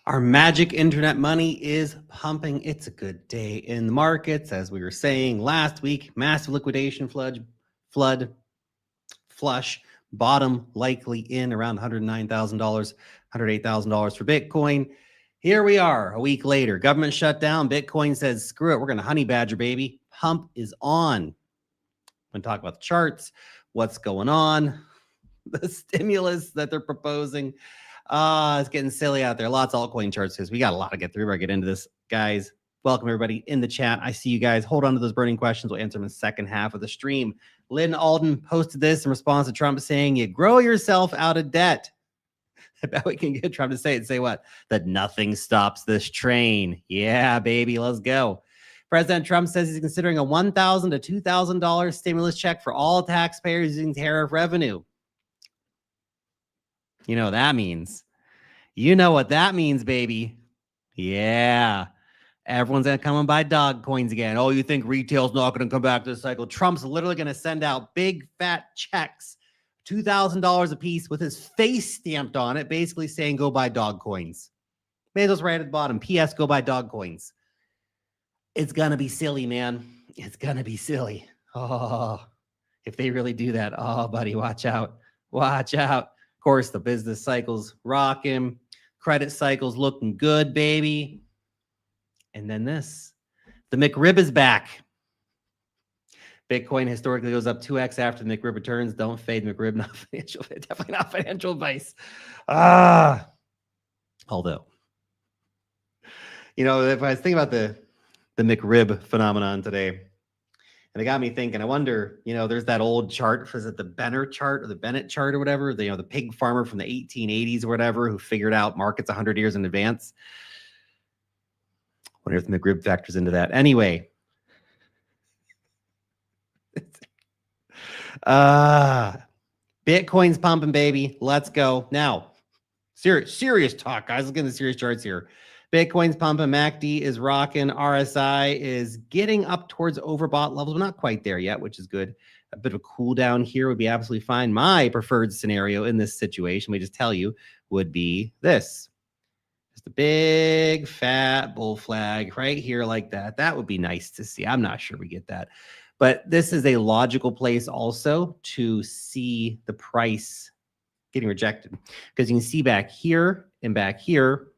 Our magic internet money is pumping. It's a good day in the markets. As we were saying last week, massive liquidation flush, bottom likely in around $109,000, $108,000 for Bitcoin. Here we are a week later. Government shut down. Bitcoin says, screw it. We're going to honey badger, baby. Pump is on. I'm going to talk about the charts, what's going on, the stimulus that they're proposing. It's getting silly out there. Lots of altcoin charts because we got a lot to get through. We're going to get into this, guys. Welcome, everybody, in the chat. I see you guys. Hold on to those burning questions. We'll answer them in the second half of the stream. Lynn Alden posted this in response to Trump saying, you grow yourself out of debt. I bet we can get Trump to say it. Say what? That nothing stops this train. Yeah, baby, let's go. President Trump says he's considering a $1,000 to $2,000 stimulus check for all taxpayers using tariff revenue. You know what that means. You know what that means, baby. Yeah. Everyone's going to come and buy dog coins again. Oh, you think retail's not going to come back to the cycle? Trump's literally going to send out big fat checks, $2,000 a piece with his face stamped on it, basically saying go buy dog coins. Bezos right at the bottom. P.S. Go buy dog coins. It's going to be silly, man. It's going to be silly. Oh, if they really do that. Oh, buddy, watch out. Watch out. Of course, the business cycle's rocking. Credit cycle's looking good, baby. And then this. The McRib is back. Bitcoin historically goes up 2x after the McRib returns. Don't fade McRib. Not financial. Definitely not financial advice. Although, you know, if I was thinking about the McRib phenomenon today, and it got me thinking, I wonder, you know, there's that old chart, is it the Bennett chart or the Bennett chart or whatever, the pig farmer from the 1880s or whatever, who figured out markets 100 years in advance. I wonder if the McRib factors into that. Anyway. Bitcoin's pumping, baby. Let's go. Now, serious talk, guys. Let's get into the serious charts here. Bitcoin's pumping, MACD is rocking, RSI is getting up towards overbought levels. We're not quite there yet, which is good. A bit of a cool down here would be absolutely fine. My preferred scenario in this situation, we just tell you, would be this. Just a big fat bull flag right here like that. That would be nice to see. I'm not sure we get that. But this is a logical place also to see the price getting rejected. Because you can see back here and back here,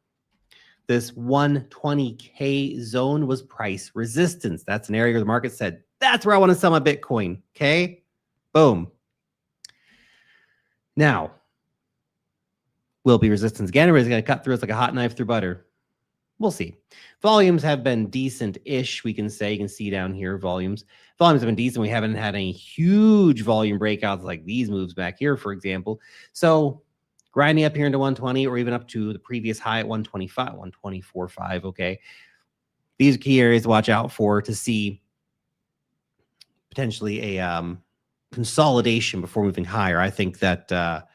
this 120K zone was price resistance. That's an area where the market said, that's where I want to sell my Bitcoin. Okay? Boom. Now, will be resistance again, or is it going to cut through us like a hot knife through butter? We'll see. Volumes have been decent-ish, we can say. You can see down here, volumes have been decent. We haven't had any huge volume breakouts like these moves back here, for example. So grinding up here into 120 or even up to the previous high at 125, 124.5, okay? These are key areas to watch out for to see potentially a consolidation before moving higher. I think that a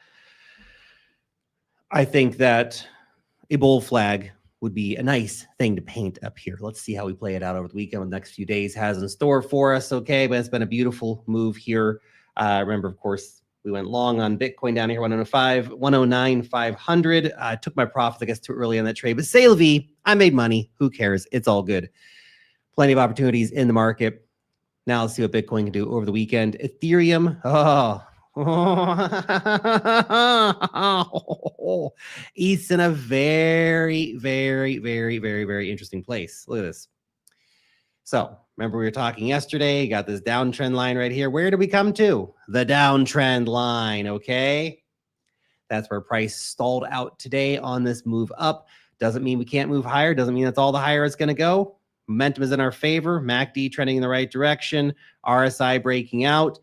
bull flag would be a nice thing to paint up here. Let's see how we play it out over the weekend. The next few days has in store for us, okay? But it's been a beautiful move here. Remember, of course, we went long on Bitcoin down here, 105, 109, 500. I took my profits, I guess, too early on that trade. But say la vie, I made money. Who cares? It's all good. Plenty of opportunities in the market. Now let's see what Bitcoin can do over the weekend. Ethereum, it's in a very, very, very, very, very interesting place. Look at this. So remember we were talking yesterday, you got this downtrend line right here. Where do we come to? The downtrend line, okay? That's where price stalled out today on this move up. Doesn't mean we can't move higher. Doesn't mean that's all the higher it's going to go. Momentum is in our favor. MACD trending in the right direction. RSI breaking out.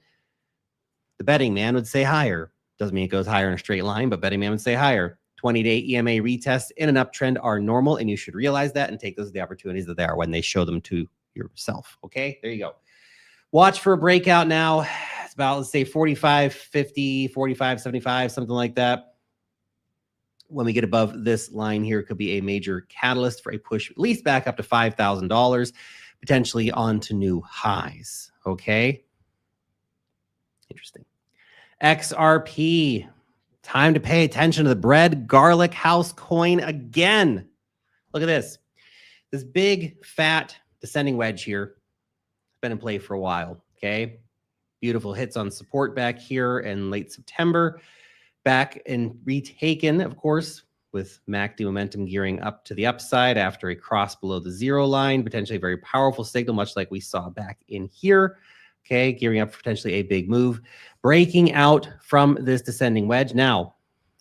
The betting man would say higher. Doesn't mean it goes higher in a straight line, but betting man would say higher. 20-day EMA retests in an uptrend are normal, and you should realize that and take those as the opportunities that they are when they show them to yourself. Okay, there you go. Watch for a breakout now. It's about, let's say, 45.50, 45.75, something like that. When we get above this line here, it could be a major catalyst for a push, at least back up to $5,000, potentially onto new highs. Okay, interesting. XRP, time to pay attention to the bread garlic house coin again. Look at this. This big, fat, descending wedge here. Been in play for a while, okay? Beautiful hits on support back here in late September. Back and retaken, of course, with MACD momentum gearing up to the upside after a cross below the zero line. Potentially a very powerful signal, much like we saw back in here. Okay, gearing up for potentially a big move. Breaking out from this descending wedge. Now,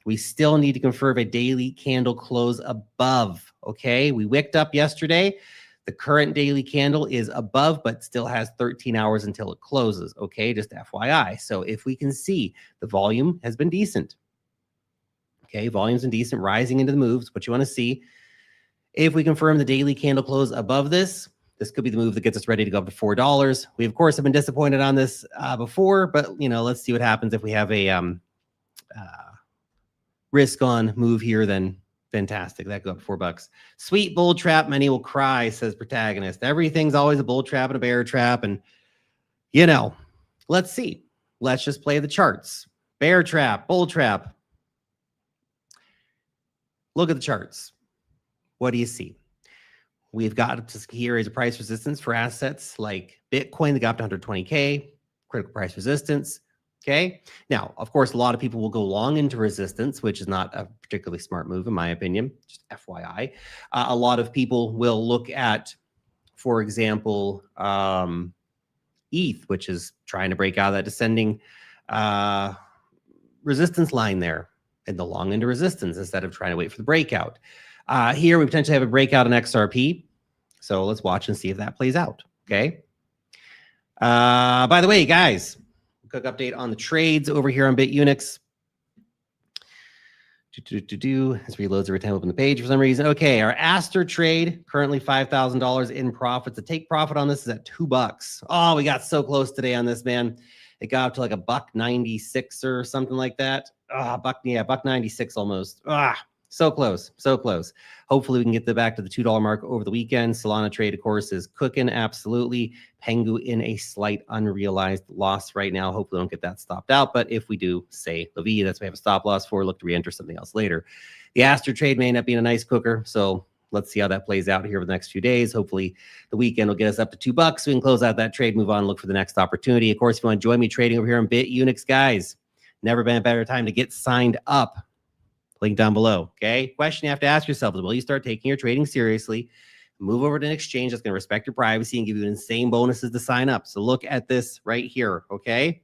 we still need to confirm a daily candle close above, okay? We wicked up yesterday. The current daily candle is above, but still has 13 hours until it closes, okay? Just FYI. So if we can see, the volume has been decent. Okay, volume's been decent, rising into the moves, what you want to see. If we confirm the daily candle close above this, this could be the move that gets us ready to go up to $4. We, of course, have been disappointed on this before, but, you know, let's see what happens if we have a risk on move here, then fantastic. That go up $4. Sweet bull trap, many will cry, says Protagonist. Everything's always a bull trap and a bear trap. And, you know, let's see. Let's just play the charts. Bear trap, bull trap. Look at the charts. What do you see? We've got here is a price resistance for assets like Bitcoin that got up to 120K, critical price resistance. Okay. Now, of course, a lot of people will go long into resistance, which is not a particularly smart move, in my opinion, just FYI. A lot of people will look at, for example, ETH, which is trying to break out of that descending resistance line there in the long into resistance instead of trying to wait for the breakout. Here, we potentially have a breakout in XRP. So let's watch and see if that plays out. Okay. By the way, guys, quick update on the trades over here on BitUnix. This reloads every time I open the page for some reason. Okay, our Aster trade, currently $5,000 in profits. The take profit on this is at $2. Oh, we got so close today on this, man. It got up to like a $1.96 or something like that. $1.96 almost. So close, so close. Hopefully we can get back to the $2 mark over the weekend. Solana trade, of course, is cooking, absolutely. Pengu in a slight unrealized loss right now. Hopefully we don't get that stopped out. But if we do, say Levi, that's what we have a stop loss for. Look to re-enter something else later. The Aster trade may end up being a nice cooker. So let's see how that plays out here over the next few days. Hopefully the weekend will get us up to $2. So we can close out that trade, move on, look for the next opportunity. Of course, if you want to join me trading over here on BitUnix, guys, never been a better time to get signed up. Link down below, okay? Question you have to ask yourself is, will you start taking your trading seriously? Move over to an exchange that's going to respect your privacy and give you insane bonuses to sign up. So look at this right here, okay?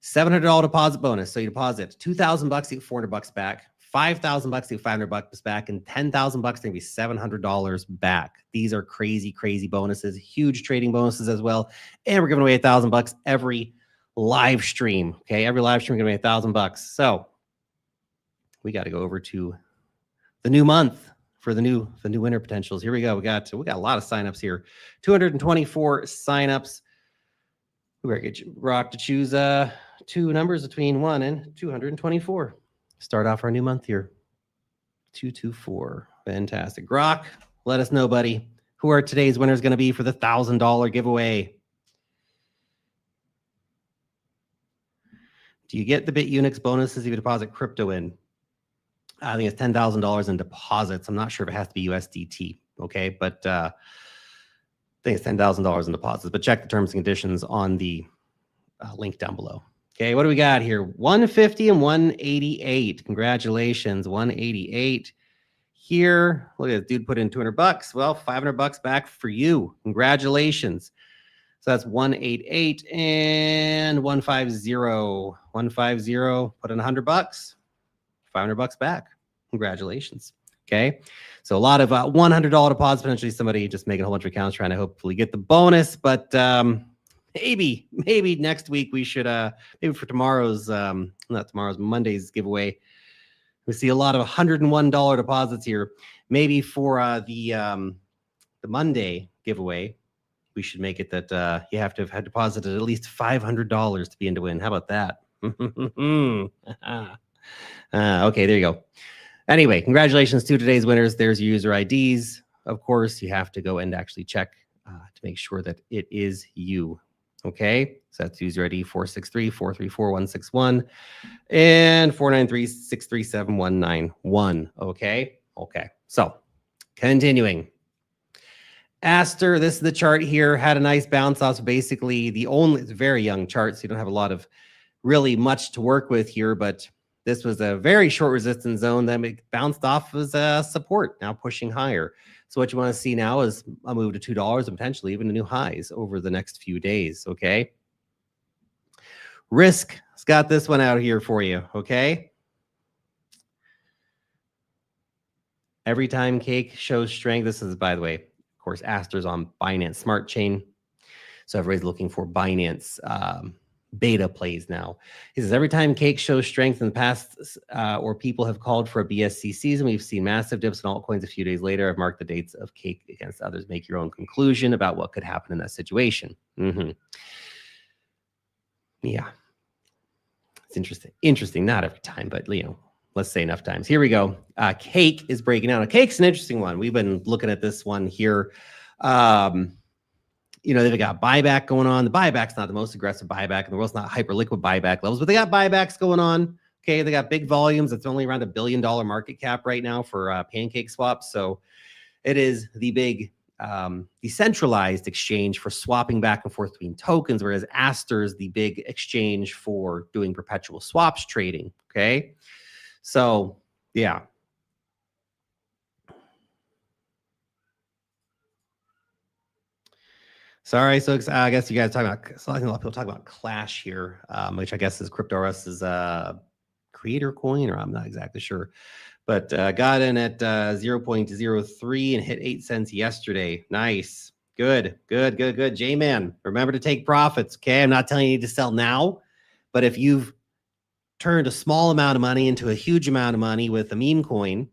$700 deposit bonus. So you deposit $2,000, you get $400 back. $5,000, you get $500 back, and $10,000 going to be $700 back. These are crazy, crazy bonuses, huge trading bonuses as well. And we're giving away $1,000 every live stream, okay? Every live stream, we're giving away $1,000. So we got to go over to the new month for the new winner potentials. Here we go. We got a lot of signups here. 224 signups. We better get Rock to choose two numbers between 1 and 224. Start off our new month here. 224. Fantastic. Rock, let us know, buddy, who are today's winners going to be for the $1,000 giveaway. Do you get the BitUnix bonuses if you deposit crypto in? I think it's $10,000 in deposits. I'm not sure if it has to be USDT, okay? But I think it's $10,000 in deposits. But check the terms and conditions on the link down below. Okay, what do we got here? 150 and 188. Congratulations, 188. Here, look at this dude put in $200. Well, $500 back for you. Congratulations. So that's 188 and 150. 150, put in $100. $500 back. Congratulations. Okay. So a lot of $100 deposits, potentially somebody just making a whole bunch of accounts trying to hopefully get the bonus. But maybe next week we should, maybe for tomorrow's, not tomorrow's, Monday's giveaway, we see a lot of $101 deposits here. Maybe for the Monday giveaway, we should make it that you have to have had deposited at least $500 to be in to win. How about that? Okay, there you go. Anyway, congratulations to today's winners. There's your user IDs. Of course, you have to go and actually check to make sure that it is you. Okay, so that's user ID 463-434-161 and 493-637-191. Okay, Okay, so continuing. Aster, this is the chart here, had a nice bounce off. So basically, it's a very young chart, so you don't have a lot of really much to work with here, but this was a very short resistance zone. Then it bounced off as a support, now pushing higher. So what you want to see now is a move to $2 and potentially even the new highs over the next few days, okay? Risk has got this one out here for you, okay? Every time cake shows strength, this is, by the way, of course, Aster's on Binance Smart Chain. So everybody's looking for Binance beta plays now. He says, every time cake shows strength in the past or people have called for a BSC season, we've seen massive dips in altcoins a few days later. I've marked the dates of cake against others. Make your own conclusion about what could happen in that situation. Yeah. It's interesting. Interesting. Not every time, but, you know, let's say enough times. Here we go. Cake is breaking down. Cake's an interesting one. We've been looking at this one here. You know, they've got buyback going on. The buyback's not the most aggressive buyback in the world. It's not hyper liquid buyback levels, but they got buybacks going on. Okay, they got big volumes. It's only around $1 billion market cap right now for pancake swaps. So it is the big decentralized exchange for swapping back and forth between tokens, whereas Aster is the big exchange for doing perpetual swaps trading. Okay, so yeah. Sorry, so I guess you guys talking about, so I think a lot of people talk about Clash here, which I guess is CryptoRus's creator coin, or I'm not exactly sure, but got in at 0.03 and hit 8 cents yesterday. Nice, good. J-Man, remember to take profits. Okay, I'm not telling you need to sell now, but if you've turned a small amount of money into a huge amount of money with a meme coin,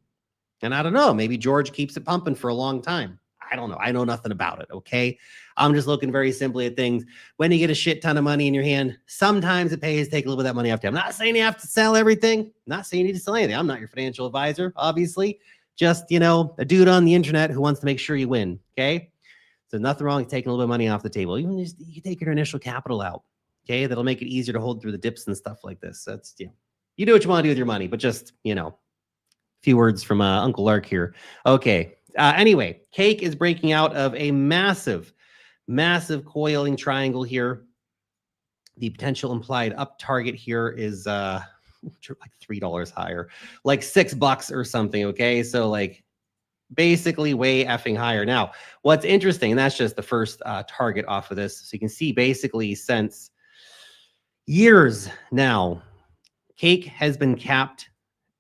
and I don't know, maybe George keeps it pumping for a long time. I don't know. I know nothing about it. Okay. I'm just looking very simply at things. When you get a shit ton of money in your hand, sometimes it pays to take a little bit of that money off you. I'm not saying you have to sell everything. I'm not saying you need to sell anything. I'm not your financial advisor, obviously. Just, you know, a dude on the internet who wants to make sure you win. Okay. So nothing wrong with taking a little bit of money off the table. Even just you take your initial capital out. Okay. That'll make it easier to hold through the dips and stuff like this. That's, you know, you do what you want to do with your money, but just, you know, few words from Uncle Lark here. Okay. Anyway, cake is breaking out of a massive coiling triangle here. The potential implied up target here is like $3 higher, like $6 or something. Okay. So like basically way effing higher. Now, what's interesting, and that's just the first target off of this. So you can see basically since years now, cake has been capped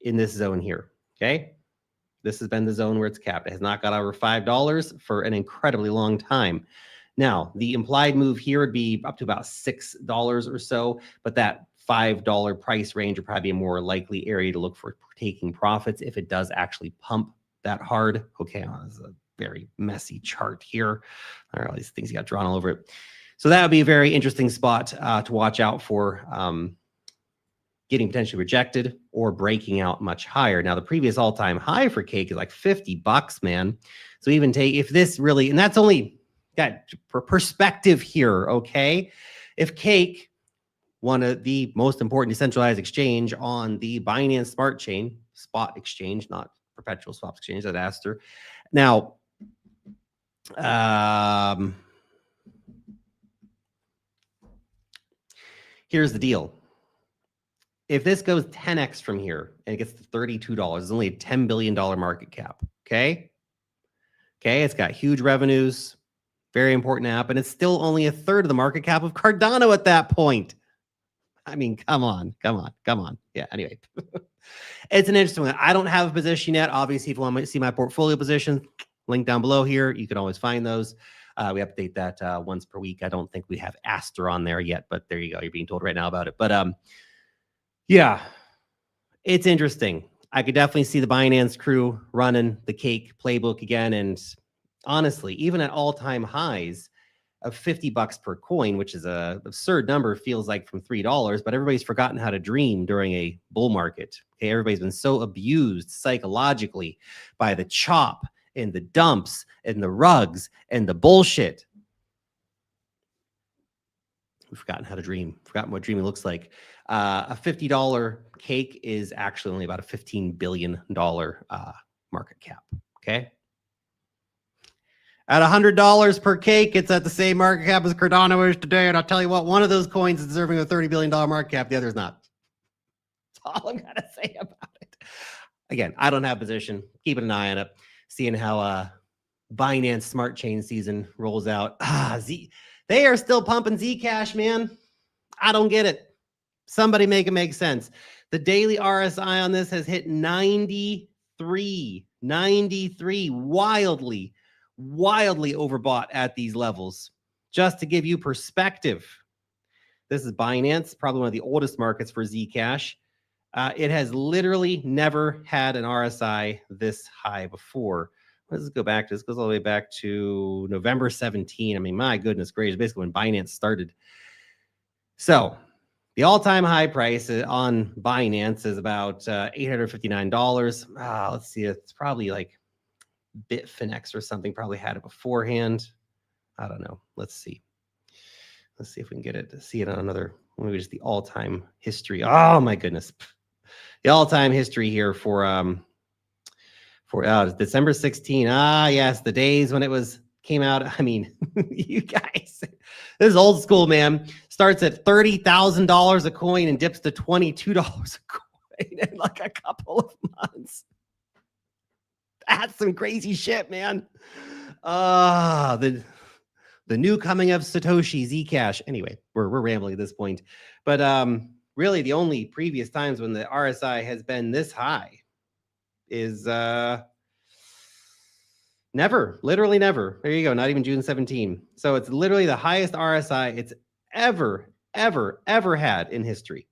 in this zone here. Okay. This has been the zone where it's capped. It has not got over $5 for an incredibly long time. Now, the implied move here would be up to about $6 or so, but that $5 price range would probably be a more likely area to look for taking profits if it does actually pump that hard. Okay, this is a very messy chart here. All these things got drawn all over it. So that would be a very interesting spot to watch out for. Getting potentially rejected or breaking out much higher. Now, the previous all-time high for cake is like $50, man. So even take, if this really, and that's only got perspective here, okay? If cake, one of the most important decentralized exchange on the Binance Smart Chain, spot exchange, not perpetual swaps exchange, that Aster. Now, here's the deal. If this goes 10x from here and it gets to $32, it's only a $10 billion market cap. Okay. Okay. It's got huge revenues, very important app, and it's still only a third of the market cap of Cardano at that point. I mean, come on. Yeah. Anyway, it's an interesting one. I don't have a position yet. Obviously, if you want to see my portfolio position, link down below here. You can always find those. We update that once per week. I don't think we have Aster on there yet, but there you go. You're being told right now about it. But yeah, it's interesting. I could definitely see the Binance crew running the cake playbook again. And honestly, even at all-time highs of $50 per coin, which is an absurd number, feels like from $3, but everybody's forgotten how to dream during a bull market. Okay, everybody's been so abused psychologically by the chop and the dumps and the rugs and the bullshit. We've forgotten how to dream, forgotten what dreaming looks like. A $50 cake is actually only about a $15 billion market cap. Okay. At $100 per cake, it's at the same market cap as Cardano is today. And I'll tell you what, one of those coins is deserving a $30 billion market cap. The other is not. That's all I'm going to say about it. Again, I don't have a position. Keeping an eye on it. Seeing how Binance Smart Chain season rolls out. They are still pumping Zcash, man. I don't get it. Somebody make it make sense. The daily RSI on this has hit 93. 93. Wildly overbought at these levels. Just to give you perspective, this is Binance, probably one of the oldest markets for Zcash. It has literally never had an RSI this high before. Let's go back to this. Goes all the way back to November 17. I mean, my goodness gracious, basically when Binance started. So the all-time high price on Binance is about $859. Let's see, it's probably like Bitfinex or something probably had it beforehand. I don't know. Let's see. Let's see if we can get it to see it on another, maybe just the all-time history. Oh my goodness. The all-time history here for December 16. Yes, the days when it came out. I mean, you guys, this is old school, man. Starts at $30,000 a coin and dips to $22 a coin in like a couple of months. That's some crazy shit, man. The new coming of Satoshi, Zcash. Anyway, we're rambling at this point. But really the only previous times when the RSI has been this high is never, literally never. There you go, not even June 17. So it's literally the highest RSI it's ever had in history.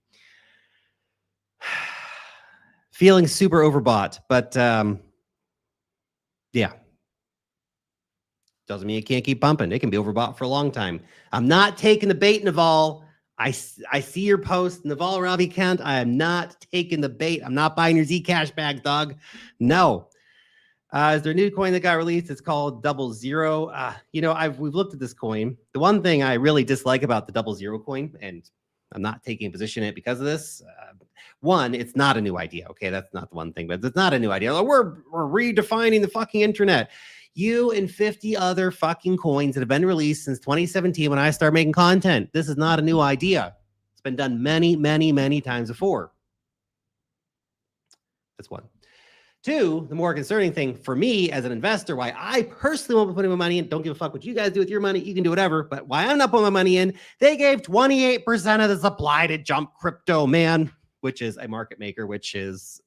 Feeling super overbought, but yeah. Doesn't mean it can't keep pumping. It can be overbought for a long time. I'm not taking the bait, Naval. I see your post, Naval Ravikant. I am not taking the bait. I'm not buying your Zcash bag, dog. No. Is there a new coin that got released? It's called 00. We've looked at this coin. The one thing I really dislike about the 00 coin, and I'm not taking a position in it because of this. One, it's not a new idea. Okay, that's not the one thing, but it's not a new idea. We're redefining the fucking internet. You and 50 other fucking coins that have been released since 2017 when I started making content. This is not a new idea. It's been done many, many, many times before. That's one. Two, the more concerning thing for me as an investor, why I personally won't be putting my money in, don't give a fuck what you guys do with your money, you can do whatever, but why I'm not putting my money in, they gave 28% of the supply to Jump Crypto, man, which is a market maker, which is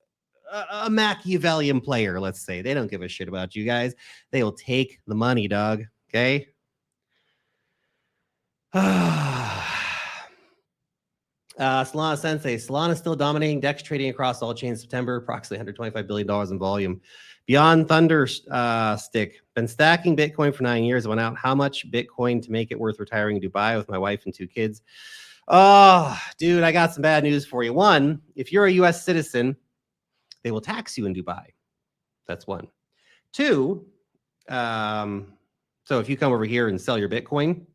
a Machiavellian player, let's say. They don't give a shit about you guys. They will take the money, dog. Okay. Solana Sensei. Solana still dominating DEX trading across all chains. September, approximately $125 billion in volume. Beyond Thunder Stick. Been stacking Bitcoin for 9 years. Went out how much Bitcoin to make it worth retiring in Dubai with my wife and 2 kids? Oh, dude, I got some bad news for you. One, if you're a U.S. citizen, they will tax you in Dubai. That's one. Two, so if you come over here and sell your Bitcoin,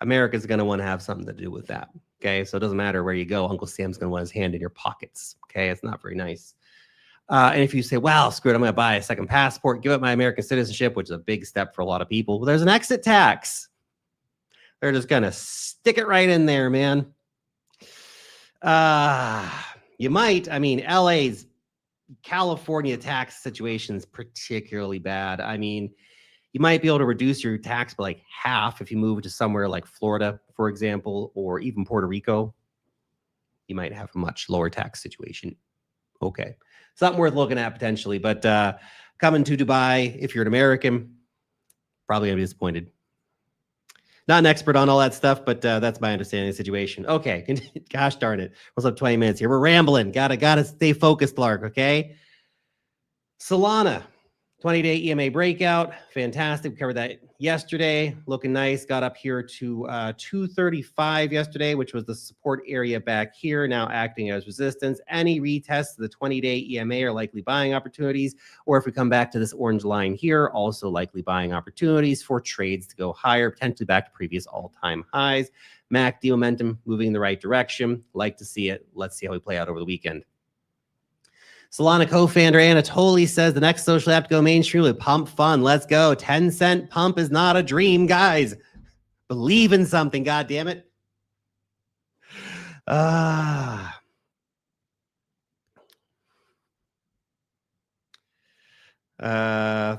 America's going to want to have something to do with that. Okay, so it doesn't matter where you go. Uncle Sam's going to want his hand in your pockets. Okay, it's not very nice. And if you say, well, screw it, I'm going to buy a second passport, give up my American citizenship, which is a big step for a lot of people. Well, there's an exit tax. They're just going to stick it right in there, man. You might, I mean, LA's California tax situation is particularly bad. I mean, you might be able to reduce your tax by like half if you move to somewhere like Florida, for example, or even Puerto Rico. You might have a much lower tax situation. Okay. Something worth looking at potentially, but coming to Dubai, if you're an American, probably gonna be disappointed. Not an expert on all that stuff, but that's my understanding of the situation. Okay, gosh darn it. What's up 20 minutes here? We're rambling. Gotta stay focused, Lark, okay? Solana, 20-day EMA breakout. Fantastic. We covered that yesterday. Looking nice. Got up here to 235 yesterday, which was the support area back here, now acting as resistance. Any retests of the 20-day EMA are likely buying opportunities, or if we come back to this orange line here, also likely buying opportunities for trades to go higher, potentially back to previous all-time highs. MACD momentum moving in the right direction. Like to see it. Let's see how we play out over the weekend. Solana co-founder Anatoly says the next social app to go mainstream with Pump Fun. Let's go. 10-cent pump is not a dream, guys. Believe in something, God damn it.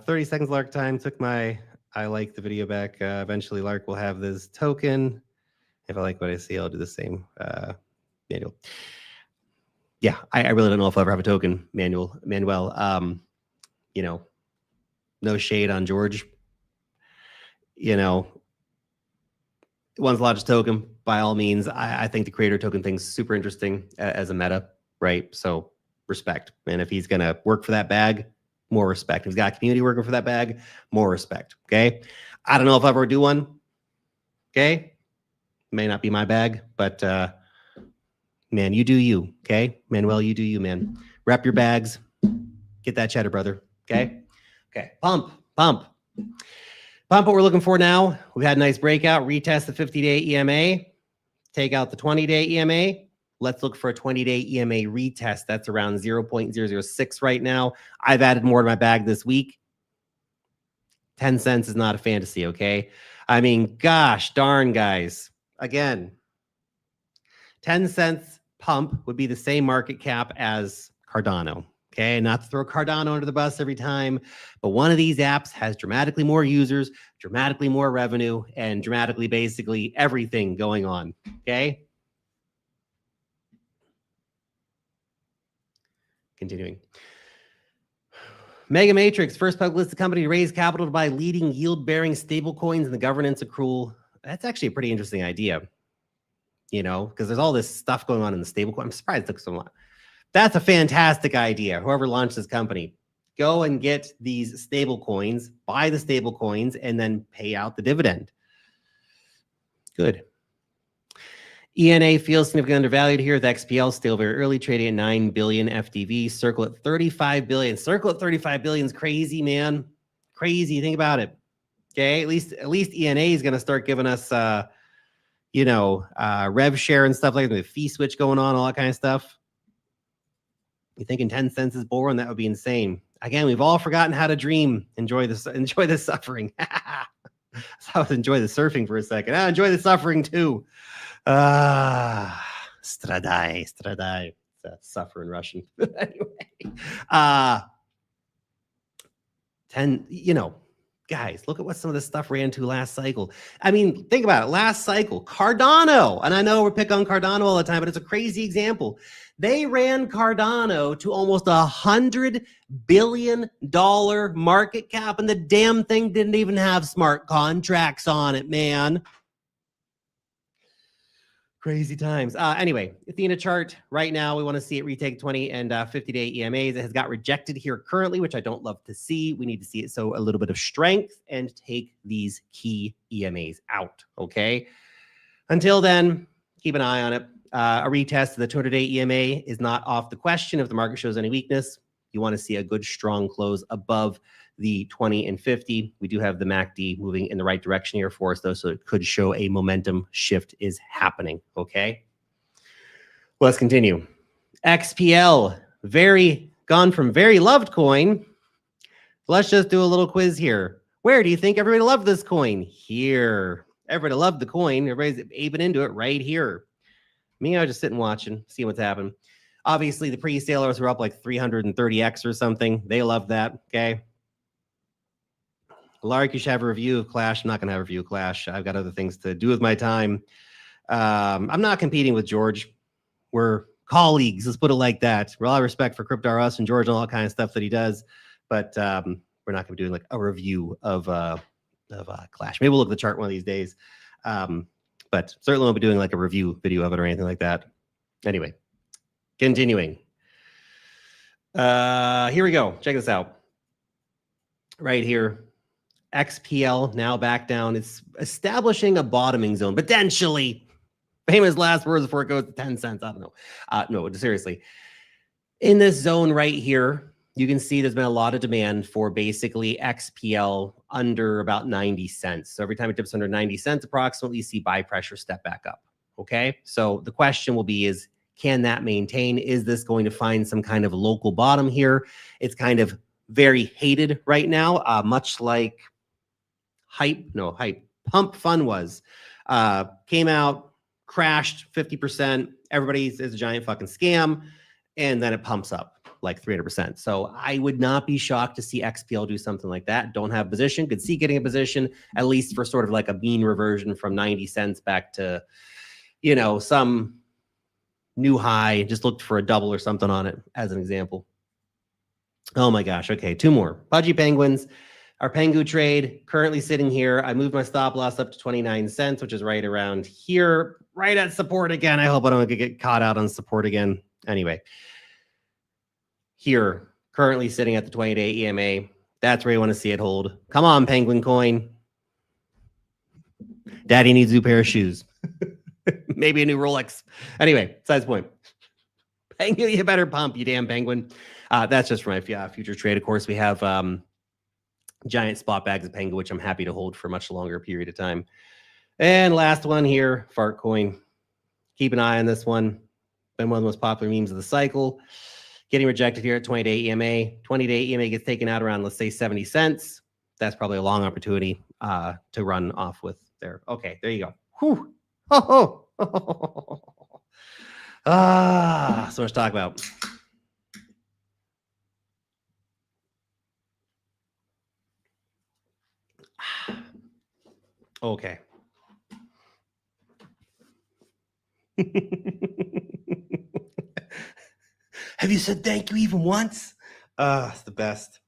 30 seconds Lark time. Took my I like the video back. Eventually Lark will have this token. If I like what I see, I'll do the same. Manuel. Yeah, I really don't know if I'll ever have a token, Manuel. You know, no shade on George. You know, one's largest token, by all means. I think the creator token thing's super interesting as a meta, right? So respect. And if he's gonna work for that bag, more respect. If he's got a community working for that bag, more respect. Okay. I don't know if I'll ever do one. Okay. May not be my bag, but man, you do you. Okay. Manuel, you do you, man. Rep your bags. Get that cheddar, brother. Okay. Okay. Pump. What we're looking for now. We've had a nice breakout. Retest the 50-day EMA. Take out the 20-day EMA. Let's look for a 20-day EMA retest. That's around 0.006 right now. I've added more to my bag this week. 10 cents is not a fantasy, okay? I mean, gosh darn, guys. Again, 10 cents pump would be the same market cap as Cardano. Okay, not to throw Cardano under the bus every time, but one of these apps has dramatically more users, dramatically more revenue, and dramatically basically everything going on. Okay. Continuing. Mega Matrix, first public listed company to raise capital to buy leading yield-bearing stablecoins and the governance accrual. That's actually a pretty interesting idea, you know, because there's all this stuff going on in the stablecoin. I'm surprised it took so long. That's a fantastic idea. Whoever launched this company, go and get these stable coins, buy the stable coins, and then pay out the dividend. Good. ENA feels significantly undervalued here with XPL still very early, trading at 9 billion FDV. Circle at 35 billion. Circle at 35 billion is crazy, man. Crazy. Think about it. Okay, at least ENA is going to start giving us, rev share and stuff like that. The fee switch going on, all that kind of stuff. You thinking 10 cents is boring? That would be insane. Again, we've all forgotten how to dream. Enjoy the suffering. So I was enjoy the surfing for a second. I enjoy the suffering too. Stradaj. It's suffer in Russian. Anyway, 10, guys, look at what some of this stuff ran to last cycle. I mean, think about it. Last cycle, Cardano, and I know we're picking on Cardano all the time, but it's a crazy example. They ran Cardano to almost $100 billion market cap, and the damn thing didn't even have smart contracts on it, man. Crazy times. Anyway, Athena chart right now, we want to see it retake 20 and 50-day EMAs. It has got rejected here currently, which I don't love to see. We need to see it so a little bit of strength and take these key EMAs out, okay? Until then, keep an eye on it. A retest of the 200-day EMA is not off the question. If the market shows any weakness, you want to see a good, strong close above the 20 and 50. We do have the MACD moving in the right direction here for us, though, so it could show a momentum shift is happening, okay? Well, let's continue. XPL, gone from very loved coin. Let's just do a little quiz here. Where do you think everybody loved this coin? Here. Everybody loved the coin. Everybody's aping into it right here. Me, I was just sitting watching, seeing what's happening. Obviously, the pre-salers were up like 330x or something. They loved that, okay? Lark, you should have a review of Clash. I'm not going to have a review of Clash. I've got other things to do with my time. I'm not competing with George. We're colleagues. Let's put it like that. We're all respect for Crypto Us and George and all that kind of stuff that he does. But we're not going to be doing like a review of Clash. Maybe we'll look at the chart one of these days. But certainly won't be doing like a review video of it or anything like that. Anyway, continuing. Here we go. Check this out. Right here. XPL now back down. It's establishing a bottoming zone, potentially. Famous last words before it goes to 10 cents. I don't know. No, seriously. In this zone right here, you can see there's been a lot of demand for basically XPL under about 90 cents. So every time it dips under 90 cents approximately, you see buy pressure step back up. Okay. So the question will be is, Can that maintain? Is this going to find some kind of local bottom here? It's kind of very hated right now, much like Pump Fun was. Came out, crashed 50%. Everybody's is a giant fucking scam. And then it pumps up like 300%. So I would not be shocked to see XPL do something like that. Don't have a position. Could see getting a position, at least for sort of like a mean reversion from 90 cents back to, some new high. Just looked for a double or something on it as an example. Oh my gosh. Okay, two more. Pudgy Penguins. Our Pengu trade currently sitting here. I moved my stop loss up to 29 cents, which is right around here, right at support again. I hope I don't get caught out on support again. Anyway, here, currently sitting at the 20-day EMA. That's where you want to see it hold. Come on, Penguin Coin. Daddy needs a new pair of shoes. Maybe a new Rolex. Anyway, besides the point. Penguin, you better pump, you damn penguin. That's just for my future trade. Of course, we have giant spot bags of Penguin, which I'm happy to hold for a much longer period of time. And last one here, Fart Coin. Keep an eye on this one. Been one of the most popular memes of the cycle. Getting rejected here at 20-day EMA. 20-day EMA gets taken out around, let's say, 70 cents. That's probably a long opportunity to run off with there. Okay, there you go. Whew. So much to talk about. Okay. Have you said thank you even once? It's the best.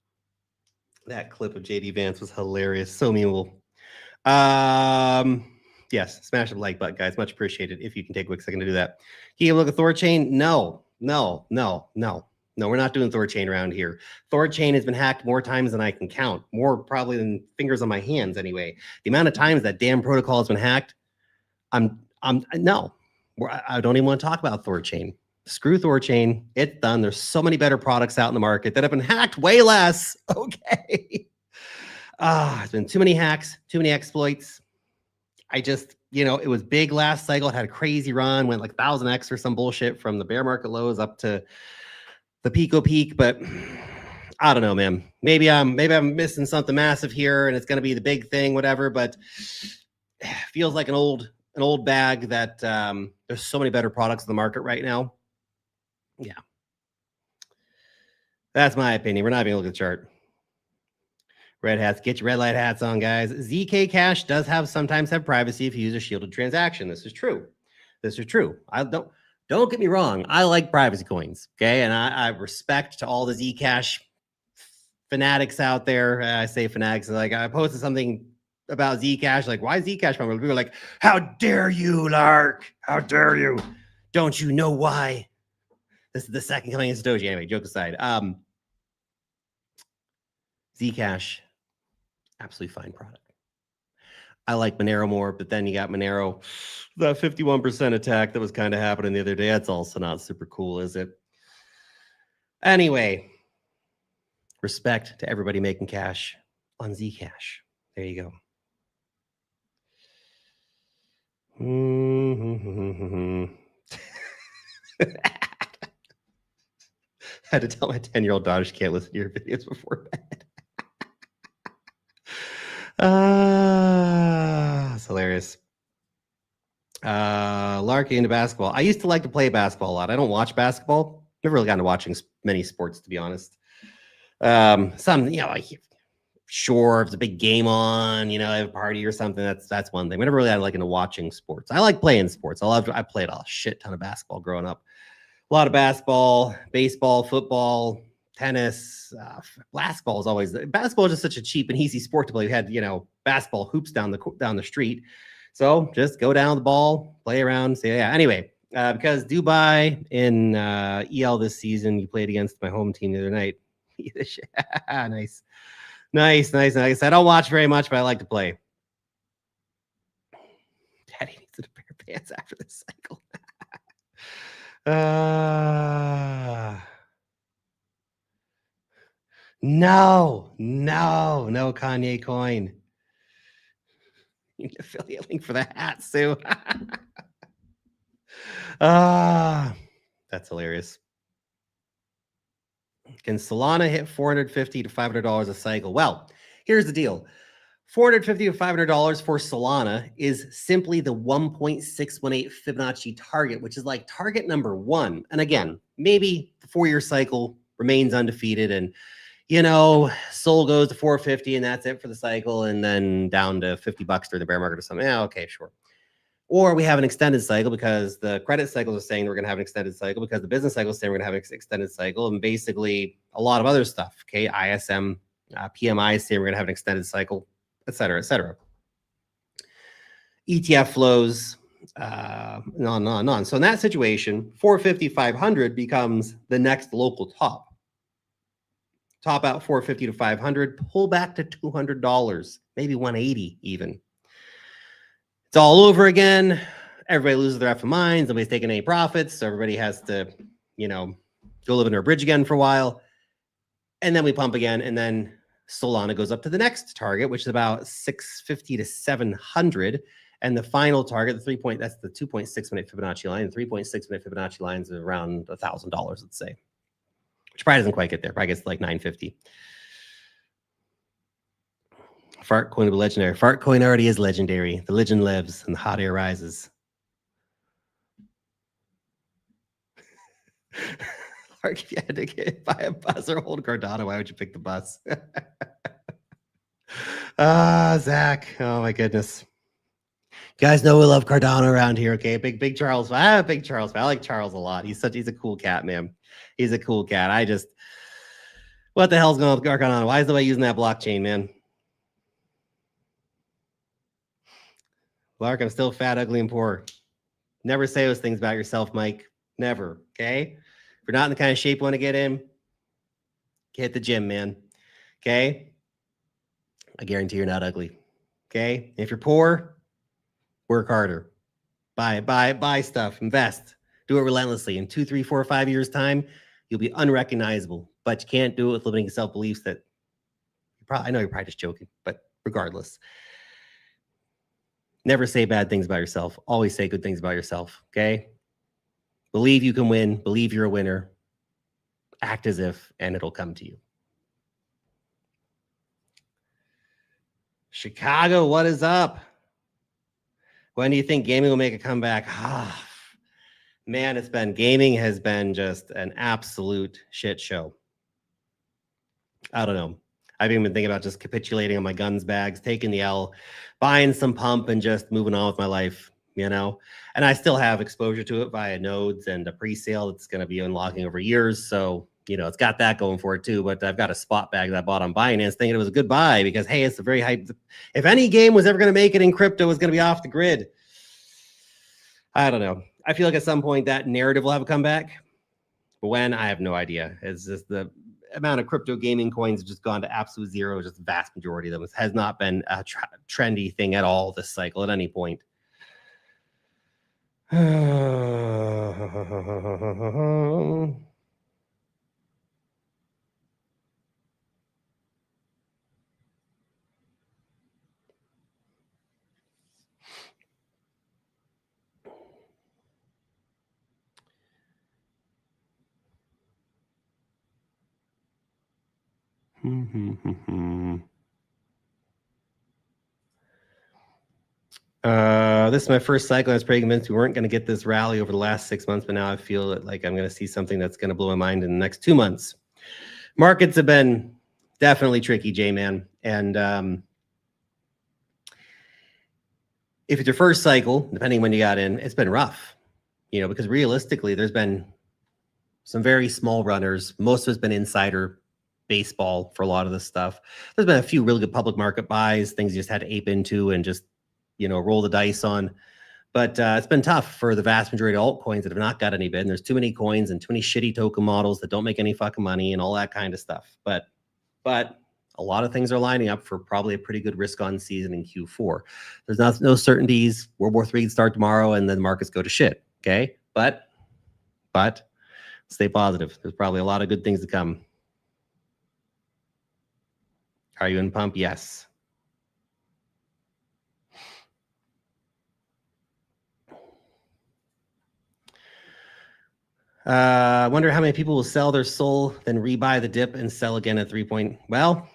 That clip of JD Vance was hilarious. So memeable. Yes, smash the like button, guys. Much appreciated if you can take a quick second to do that. Can you look at ThorChain? No. We're not doing ThorChain around here. ThorChain has been hacked more times than I can count. More probably than fingers on my hands anyway. The amount of times that damn protocol has been hacked, no. I don't even want to talk about ThorChain. Screw ThorChain. It's done. There's so many better products out in the market that have been hacked way less. Okay. It's been too many hacks, too many exploits. I just, it was big last cycle. It had a crazy run, went like 1,000x or some bullshit from the bear market lows up to the Pico peak. But I don't know, man. Maybe I'm missing something massive here, and it's going to be the big thing, whatever. But it feels like an old bag that there's so many better products in the market right now. Yeah, that's my opinion. We're not even looking at the chart. Red hats, get your red light hats on, guys. Zcash does sometimes have privacy if you use a shielded transaction. This is true. I don't get me wrong. I like privacy coins, okay, and I respect to all the Zcash fanatics out there. I say fanatics, like I posted something about Zcash, like why Zcash? People are like, how dare you, Lark? How dare you? Don't you know why? This is the second coming of Satoshi. Anyway, joke aside. Zcash, absolutely fine product. I like Monero more, but then you got Monero, that 51% attack that was kind of happening the other day. That's also not super cool, is it? Anyway, respect to everybody making cash on Zcash. There you go. I had to tell my 10-year-old daughter she can't listen to your videos before bed. It's hilarious. Larky into basketball. I used to like to play basketball a lot. I don't watch basketball. Never really gotten to watching many sports, to be honest. Some, sure, if it's a big game on, I have a party or something, that's one thing. I never really had into watching sports. I like playing sports. I played a shit ton of basketball growing up. A lot of basketball, baseball, football, tennis. Basketball is just such a cheap and easy sport to play. We had, basketball hoops down the street. So just go down the ball, play around. So yeah. Anyway, because Dubai in EL this season, you played against my home team the other night. Nice. Like I said, I don't watch very much, but I like to play. Daddy needs a pair of pants after this cycle. No, Kanye coin. You affiliate link for the hat, Sue. That's hilarious. Can Solana hit $450 to $500 a cycle? Well, here's the deal. $450 to $500 for Solana is simply the 1.618 Fibonacci target, which is like target number one. And again, maybe the 4-year cycle remains undefeated and, you know, Sol goes to 450 and that's it for the cycle and then down to $50 during the bear market or something. Yeah, okay, sure. Or we have an extended cycle because the credit cycles are saying we're going to have an extended cycle because the business cycle is saying we're going to have an extended cycle and basically a lot of other stuff. Okay, ISM, PMI saying we're going to have an extended cycle, et cetera, et cetera. ETF flows, on. So in that situation, 450, 500 becomes the next local top. Top out 450 to 500, pull back to $200, maybe 180 even. It's all over again. Everybody loses their effing minds. Nobody's taking any profits. So everybody has to, you know, go live under a bridge again for a while. And then we pump again. And then Solana goes up to the next target, which is about 650 to 700. And the final target, that's the 2.6 minute Fibonacci line. The 3.6 minute Fibonacci line is around $1,000, let's say, which probably doesn't quite get there. Probably gets like 950. Fart coin will be legendary. Fart coin already is legendary. The legend lives and the hot air rises. Mark, if you had to buy a bus or hold Cardano, why would you pick the bus? Zach. Oh my goodness. You guys know we love Cardano around here, okay? Big Charles. Big Charles. I like Charles a lot. He's a cool cat, man. He's a cool cat. What the hell's going on with Cardano? Why is nobody using that blockchain, man? Lark, I'm still fat, ugly, and poor. Never say those things about yourself, Mike. Never, okay? If you're not in the kind of shape you want to get in, hit the gym, man. Okay? I guarantee you're not ugly. Okay? If you're poor, work harder. Buy stuff. Invest. Do it relentlessly. In 2, 3, 4, 5 years' time, you'll be unrecognizable. But you can't do it with limiting self-beliefs that I know you're probably just joking, but regardless. Never say bad things about yourself. Always say good things about yourself, okay? Believe you can win. Believe you're a winner. Act as if, and it'll come to you. Chicago, what is up? When do you think gaming will make a comeback? Man, gaming has been just an absolute shit show. I don't know. I've even been thinking about just capitulating on my guns bags, taking the L, buying some pump and just moving on with my life, you know? And I still have exposure to it via nodes and a pre-sale that's going to be unlocking over years. So, you know, it's got that going for it too. But I've got a spot bag that I bought on Binance thinking it was a good buy because, hey, it's a very hype. If any game was ever going to make it in crypto, it was going to be off the grid. I don't know. I feel like at some point that narrative will have a comeback. But when, I have no idea. It's just the amount of crypto gaming coins have just gone to absolute zero. Just the vast majority of them. It has not been a trendy thing at all this cycle at any point. This is my first cycle. I was pretty convinced we weren't going to get this rally over the last 6 months, but now I feel like I'm going to see something that's going to blow my mind in the next 2 months. Markets have been definitely tricky, J-Man. And if it's your first cycle, depending when you got in, it's been rough, you know, because realistically, there's been some very small runners. Most of it's been insider baseball for a lot of this stuff. There's been a few really good public market buys, things you just had to ape into and just, you know, roll the dice on. But it's been tough for the vast majority of altcoins that have not got any bid. And there's too many coins and too many shitty token models that don't make any fucking money and all that kind of stuff. But a lot of things are lining up for probably a pretty good risk-on season in Q4. There's no certainties. World War III can start tomorrow and then markets go to shit. Okay, but stay positive. There's probably a lot of good things to come. Are you in pump? Yes. I wonder how many people will sell their soul, then rebuy the dip and sell again at 3 point. Well,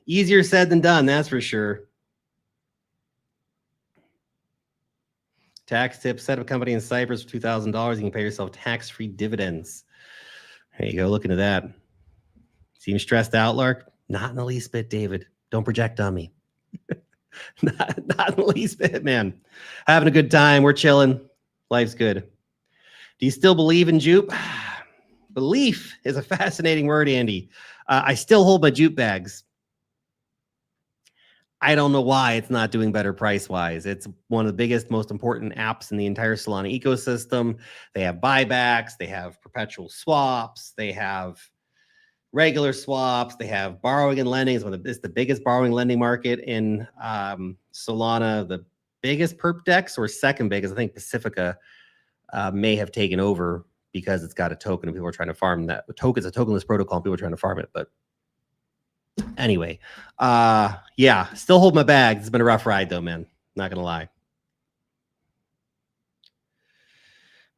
easier said than done, that's for sure. Tax tip, set up a company in Cyprus for $2,000. You can pay yourself tax-free dividends. There you go, look into that. Seem stressed out, Lark? Not in the least bit, David. Don't project on me. not in the least bit, man. Having a good time. We're chilling. Life's good. Do you still believe in Jupe? Belief is a fascinating word, Andy. I still hold my Jupe bags. I don't know why it's not doing better price-wise. It's one of the biggest, most important apps in the entire Solana ecosystem. They have buybacks. They have perpetual swaps. They have regular swaps. They have borrowing and lending. It's the biggest borrowing lending market in Solana. The biggest perp dex, or second biggest, I think Pacifica may have taken over because it's got a token and people are trying to farm that. The token's a tokenless protocol and people are trying to farm it. But anyway, yeah, still hold my bags. It's been a rough ride though, man. Not gonna lie.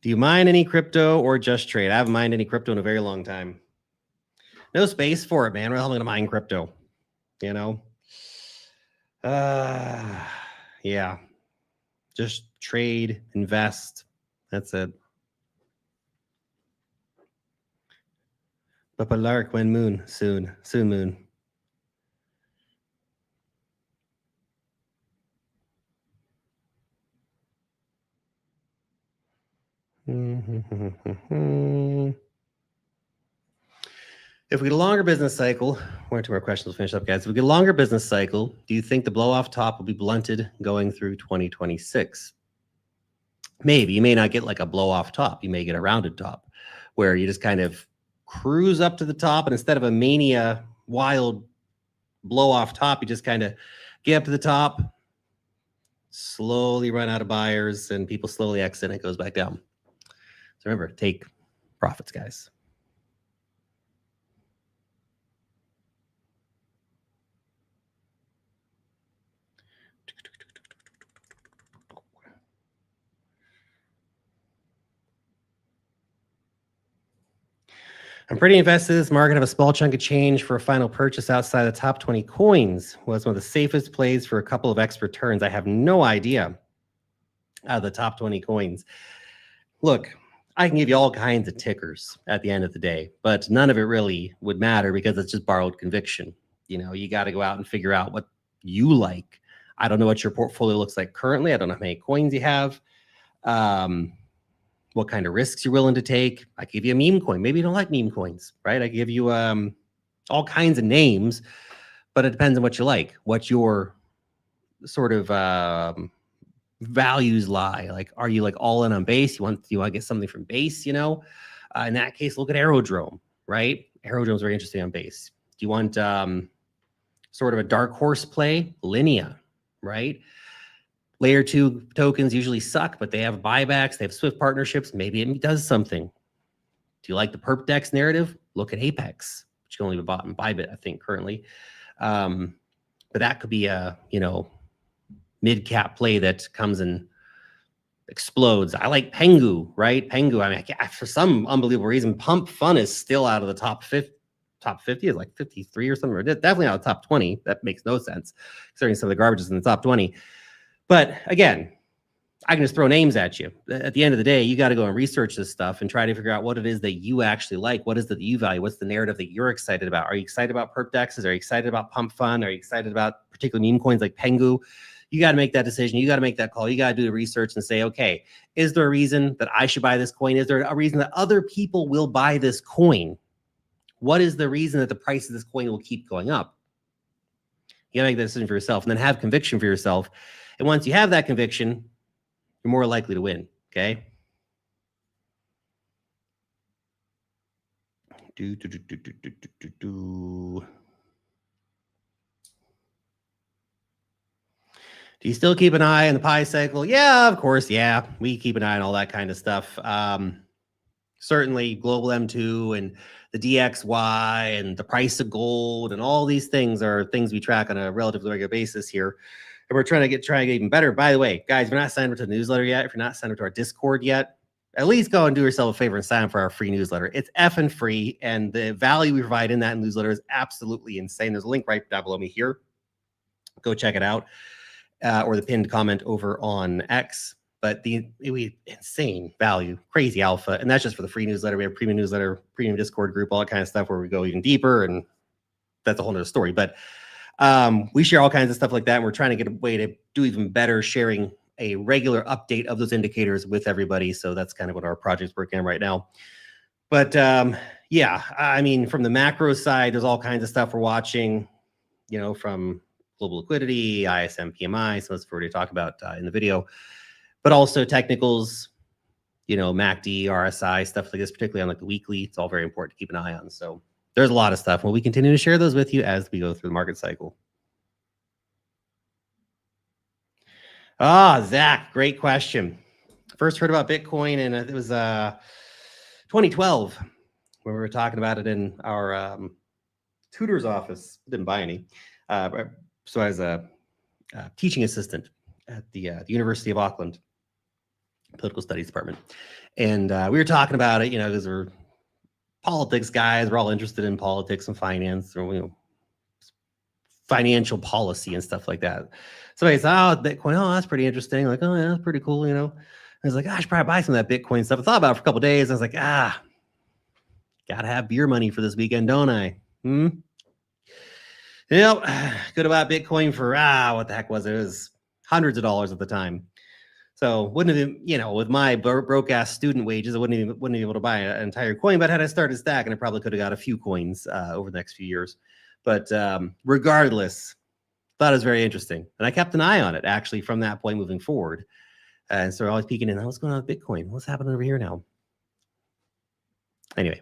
Do you mine any crypto or just trade? I haven't mined any crypto in a very long time. No space for it, man. Where the hell am I gonna mine crypto? You know? Yeah. Just trade, invest. That's it. Papa Lark, when moon? Soon moon. If we get a longer business cycle, one or two more questions, we'll finish up, guys. If we get a longer business cycle, do you think the blow off top will be blunted going through 2026? Maybe. You may not get like a blow off top. You may get a rounded top where you just kind of cruise up to the top, and instead of a mania wild blow off top, you just kind of get up to the top, slowly run out of buyers, and people slowly exit, and it goes back down. So remember, take profits, guys. I'm pretty invested in this market. I have a small chunk of change for a final purchase outside the top 20 coins. Was one of the safest plays for a couple of extra turns. I have no idea out of the top 20 coins. Look, I can give you all kinds of tickers at the end of the day, but none of it really would matter because it's just borrowed conviction. You know, you got to go out and figure out what you like. I don't know what your portfolio looks like currently. I don't know how many coins you have. What kind of risks you're willing to take. I give you a meme coin. Maybe you don't like meme coins, right? I give you all kinds of names, but it depends on what you like, what your sort of values lie. Like, are you like all in on base? You want to get something from base, you know? In that case, look at Aerodrome, right? Aerodrome's very interesting on base. Do you want sort of a dark horse play? Linea, right? Layer 2 tokens usually suck, but they have buybacks. They have Swift partnerships. Maybe it does something. Do you like the perp dex narrative? Look at Apex, which can only be bought in Bybit, I think, currently. But that could be a, you know, mid-cap play that comes and explodes. I like Pengu, right? Pengu, I mean, for some unbelievable reason, Pump Fun is still out of the top 50. Top 50 is like 53 or something. Or definitely not the top 20. That makes no sense, considering some of the garbage is in the top 20. But again, I can just throw names at you. At the end of the day, you got to go and research this stuff and try to figure out what it is that you actually like. What is it that you value? What's the narrative that you're excited about? Are you excited about perp dexes? Are you excited about Pump Fun? Are you excited about particular meme coins like Pengu? You got to make that decision. You got to make that call. You got to do the research and say, okay, is there a reason that I should buy this coin? Is there a reason that other people will buy this coin? What is the reason that the price of this coin will keep going up? You got to make that decision for yourself and then have conviction for yourself. And once you have that conviction, you're more likely to win, okay? Do you still keep an eye on the Pi cycle? Yeah, of course, yeah. We keep an eye on all that kind of stuff. Certainly Global M2 and the DXY and the price of gold and all these things are things we track on a relatively regular basis here. And we're trying to get even better. By the way, guys, if you're not signed up to the newsletter yet, if you're not signed up to our Discord yet, at least go and do yourself a favor and sign up for our free newsletter. It's effing free, and the value we provide in that newsletter is absolutely insane. There's a link right down below me here. Go check it out, or the pinned comment over on X. But we insane value, crazy alpha, and that's just for the free newsletter. We have premium newsletter, premium Discord group, all that kind of stuff where we go even deeper, and that's a whole nother story. But we share all kinds of stuff like that, and we're trying to get a way to do even better, sharing a regular update of those indicators with everybody. So that's kind of what our project's working on right now. But yeah, I mean, from the macro side, there's all kinds of stuff we're watching, you know, from global liquidity, ISM, PMI, so that's what we're going to talk about in the video, but also technicals, you know, MACD, RSI, stuff like this, particularly on like the weekly. It's all very important to keep an eye on. So there's a lot of stuff. Well, we continue to share those with you as we go through the market cycle. Zach, great question. First heard about Bitcoin, and it was 2012 when we were talking about it in our tutor's office. Didn't buy any. So I was a teaching assistant at the University of Auckland Political Studies Department. And we were talking about it, you know, because we're politics guys. We're all interested in politics and finance, or, you know, financial policy and stuff like that. Somebody said, oh, Bitcoin, oh, that's pretty interesting. Like, oh, yeah, that's pretty cool, you know. I was like, I should probably buy some of that Bitcoin stuff. I thought about it for a couple of days. I was like, gotta have beer money for this weekend, don't I? You know, could have bought Bitcoin for, what the heck was it? It was hundreds of dollars at the time. So wouldn't have been, you know, with my broke ass student wages, I wouldn't be able to buy an entire coin. But had I started stacking, I probably could have got a few coins over the next few years. But regardless, thought it was very interesting. And I kept an eye on it, actually, from that point moving forward. And so I was peeking in, what's going on with Bitcoin? What's happening over here now? Anyway,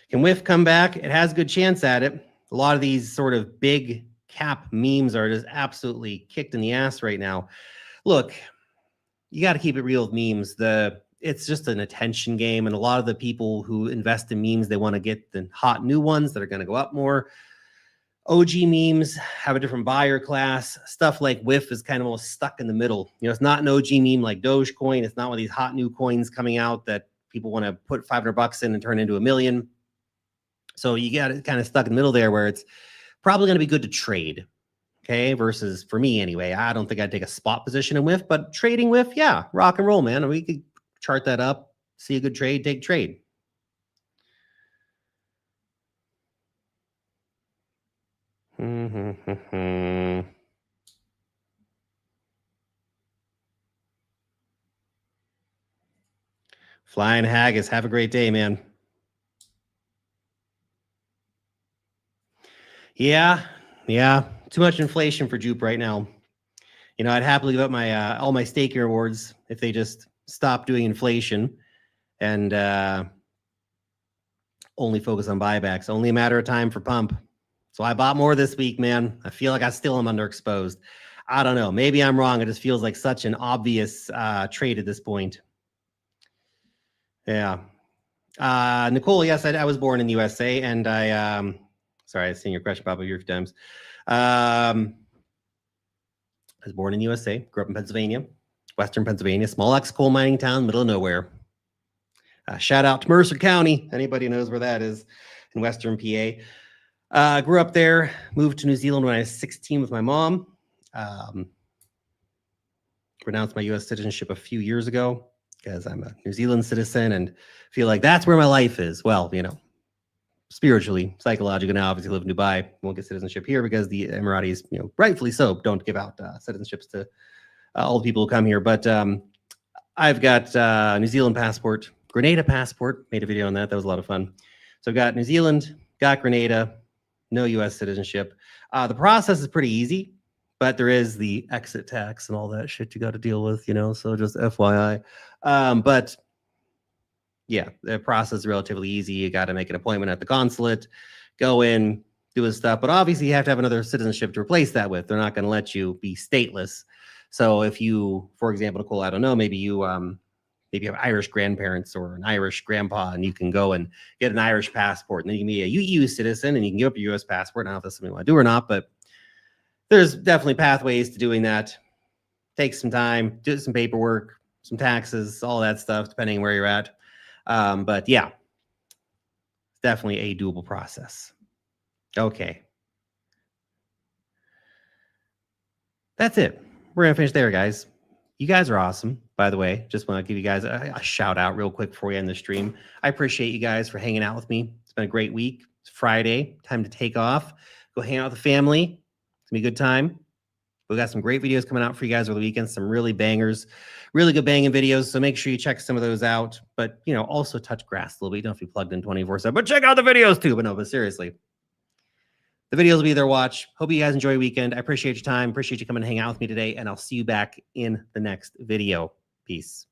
can WIF come back? It has a good chance at it. A lot of these sort of big cap memes are just absolutely kicked in the ass right now. Look, you got to keep it real with memes. It's just an attention game. And a lot of the people who invest in memes, they want to get the hot new ones that are going to go up more. OG memes have a different buyer class. Stuff like WIF is kind of almost stuck in the middle. You know, it's not an OG meme like Dogecoin. It's not one of these hot new coins coming out that people want to put $500 in and turn into $1 million. So you got it kind of stuck in the middle there, where it's probably going to be good to trade. Okay, versus for me anyway, I don't think I'd take a spot position in WIF, but trading WIF, yeah, rock and roll, man. We could chart that up, see a good trade, take trade. Flying Haggis, have a great day, man. Yeah. Too much inflation for Jupe right now. You know, I'd happily give up my all my staking rewards if they just stop doing inflation and only focus on buybacks. Only a matter of time for pump. So I bought more this week, man. I feel like I still am underexposed. I don't know. Maybe I'm wrong. It just feels like such an obvious trade at this point. Yeah. Nicole, yes, I was born in the USA, and I sorry, I've seen your question probably a few times. I was born in the USA, grew up in Pennsylvania, Western Pennsylvania, small coal mining town, middle of nowhere. Shout out to Mercer County. Anybody knows where that is in Western PA. Grew up there, moved to New Zealand when I was 16 with my mom. Renounced my U.S. citizenship a few years ago because I'm a New Zealand citizen and feel like that's where my life is. Well, you know, spiritually, psychologically, now obviously live in Dubai. Won't get citizenship here because the Emiratis, you know, rightfully so, don't give out citizenships to all the people who come here. But I've got New Zealand passport, Grenada passport. Made a video on that. That was a lot of fun. So I've got New Zealand, got Grenada, no U.S. citizenship. The process is pretty easy, but there is the exit tax and all that shit you got to deal with, you know. So just FYI. But yeah, the process is relatively easy. You got to make an appointment at the consulate, go in, do his stuff. But obviously, you have to have another citizenship to replace that with. They're not going to let you be stateless. So if you, for example, Nicole, I don't know, maybe you have Irish grandparents or an Irish grandpa, and you can go and get an Irish passport, and then you can be a EU citizen, and you can give up your US passport. I don't know if that's something you want to do or not, but there's definitely pathways to doing that. Take some time, do some paperwork, some taxes, all that stuff, depending where you're at. But yeah, it's definitely a doable process. Okay. That's it. We're going to finish there, guys. You guys are awesome, by the way. Just want to give you guys a shout out real quick before we end the stream. I appreciate you guys for hanging out with me. It's been a great week. It's Friday, time to take off. Go hang out with the family. It's going to be a good time. We got some great videos coming out for you guys over the weekend. Some really bangers, really good banging videos. So make sure you check some of those out. But, you know, also touch grass a little bit. You don't have to be plugged in 24/7. But check out the videos too. But seriously. The videos will be there. Watch. Hope you guys enjoy your weekend. I appreciate your time. Appreciate you coming to hang out with me today. And I'll see you back in the next video. Peace.